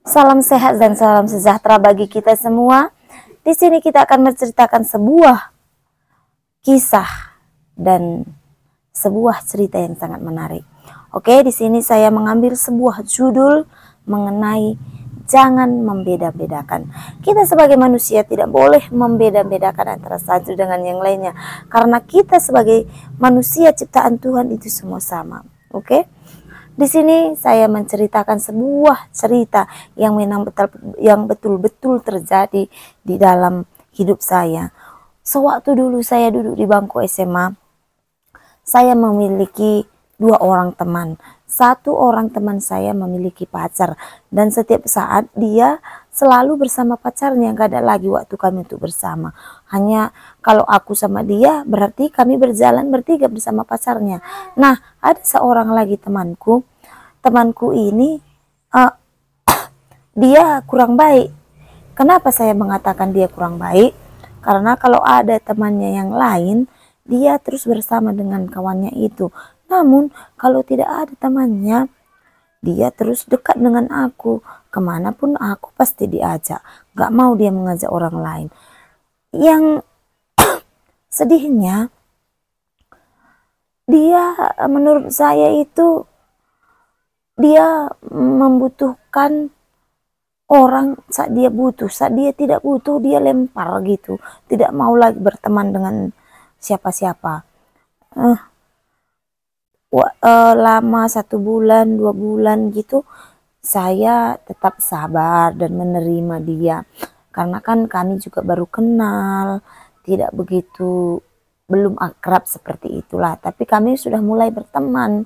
Salam sehat dan salam sejahtera bagi kita semua. Di sini kita akan menceritakan sebuah kisah dan sebuah cerita yang sangat menarik. Oke, di sini saya mengambil sebuah judul mengenai jangan membeda-bedakan. Kita sebagai manusia tidak boleh membeda-bedakan antara satu dengan yang lainnya, karena kita sebagai manusia ciptaan Tuhan itu semua sama. Oke? Di sini saya menceritakan sebuah cerita yang betul-betul terjadi di dalam hidup saya. Sewaktu dulu saya duduk di bangku SMA, saya memiliki 2 orang teman. 1 orang teman saya memiliki pacar, dan setiap saat dia selalu bersama pacarnya, gak ada lagi waktu kami untuk bersama. Hanya kalau aku sama dia berarti kami berjalan bertiga bersama pacarnya. Nah, ada seorang lagi temanku ini dia kurang baik. Kenapa saya mengatakan dia kurang baik? Karena kalau ada temannya yang lain, dia terus bersama dengan kawannya itu. Namun kalau tidak ada temannya, dia terus dekat dengan aku. Kemanapun aku pasti diajak. Gak mau dia mengajak orang lain. Yang sedihnya, dia menurut saya itu dia membutuhkan orang saat dia butuh. Saat dia tidak butuh, dia lempar gitu. Tidak mau lagi berteman dengan siapa-siapa. Lama 1 bulan, 2 bulan gitu, saya tetap sabar dan menerima dia. Karena kan kami juga baru kenal, tidak begitu, belum akrab seperti itulah. Tapi kami sudah mulai berteman.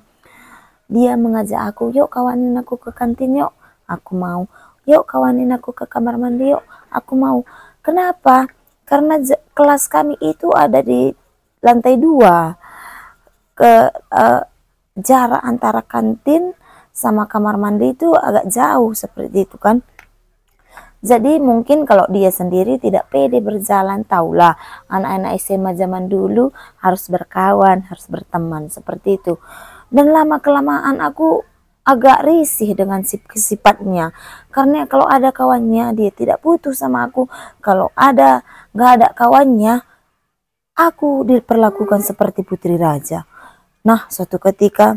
Dia mengajak aku, yuk kawanin aku ke kantin yuk, aku mau. Yuk kawanin aku ke kamar mandi yuk, aku mau. Kenapa? Karena kelas kami itu ada di lantai 2. Jarak antara kantin sama kamar mandi itu agak jauh seperti itu kan. Jadi mungkin kalau dia sendiri tidak pede berjalan, taulah anak-anak SMA zaman dulu harus berkawan, harus berteman seperti itu. Dan lama-kelamaan aku agak risih dengan sifatnya. Karena kalau ada kawannya, dia tidak butuh sama aku. Kalau gak ada kawannya, aku diperlakukan seperti putri raja. Nah, suatu ketika,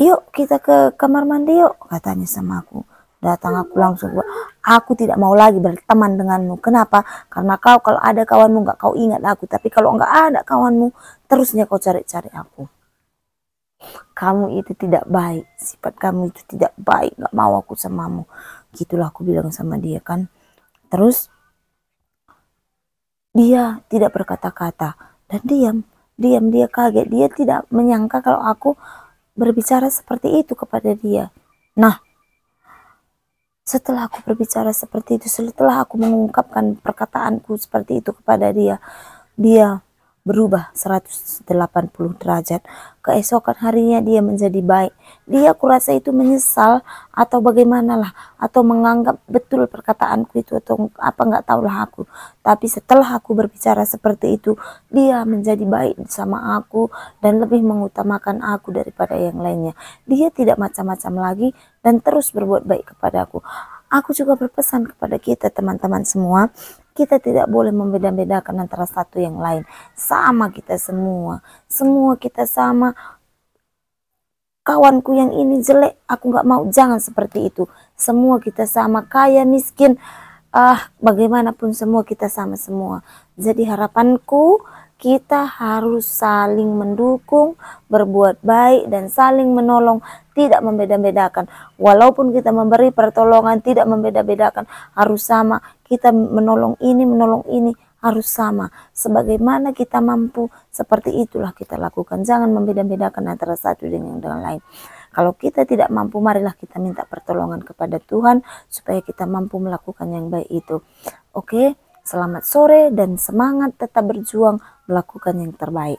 yuk kita ke kamar mandi yuk, katanya sama aku. Datang aku langsung, aku tidak mau lagi berteman denganmu. Kenapa? Karena kalau ada kawanmu gak kau ingat aku. Tapi kalau gak ada kawanmu, terusnya kau cari-cari aku. Kamu itu tidak baik, sifat kamu itu tidak baik, gak mau aku samamu. Gitulah aku bilang sama dia kan. Terus dia tidak berkata-kata dan diam, dia kaget. Dia tidak menyangka kalau aku berbicara seperti itu kepada dia. Nah, setelah aku berbicara seperti itu, setelah aku mengungkapkan perkataanku seperti itu kepada dia, dia berubah 180 derajat. Keesokan harinya dia menjadi baik. Dia kurasa itu menyesal atau bagaimanalah, atau menganggap betul perkataanku itu atau apa, nggak tahulah aku. Tapi setelah aku berbicara seperti itu, dia menjadi baik sama aku dan lebih mengutamakan aku daripada yang lainnya. Dia tidak macam-macam lagi dan terus berbuat baik kepadaku. Aku juga berpesan kepada kita teman-teman semua, kita tidak boleh membeda-bedakan antara satu yang lain. Sama kita semua kita sama. Kawanku yang ini jelek, aku gak mau, jangan seperti itu. Semua kita sama, kaya miskin, bagaimanapun semua kita sama semua. Jadi harapanku, kita harus saling mendukung, berbuat baik dan saling menolong, tidak membeda-bedakan. Walaupun kita memberi pertolongan, tidak membeda-bedakan, harus sama. Kita menolong ini harus sama. Sebagaimana kita mampu, seperti itulah kita lakukan. Jangan membeda-bedakan antara satu dengan yang lain. Kalau kita tidak mampu, marilah kita minta pertolongan kepada Tuhan supaya kita mampu melakukan yang baik itu. Oke, selamat sore dan semangat tetap berjuang melakukan yang terbaik.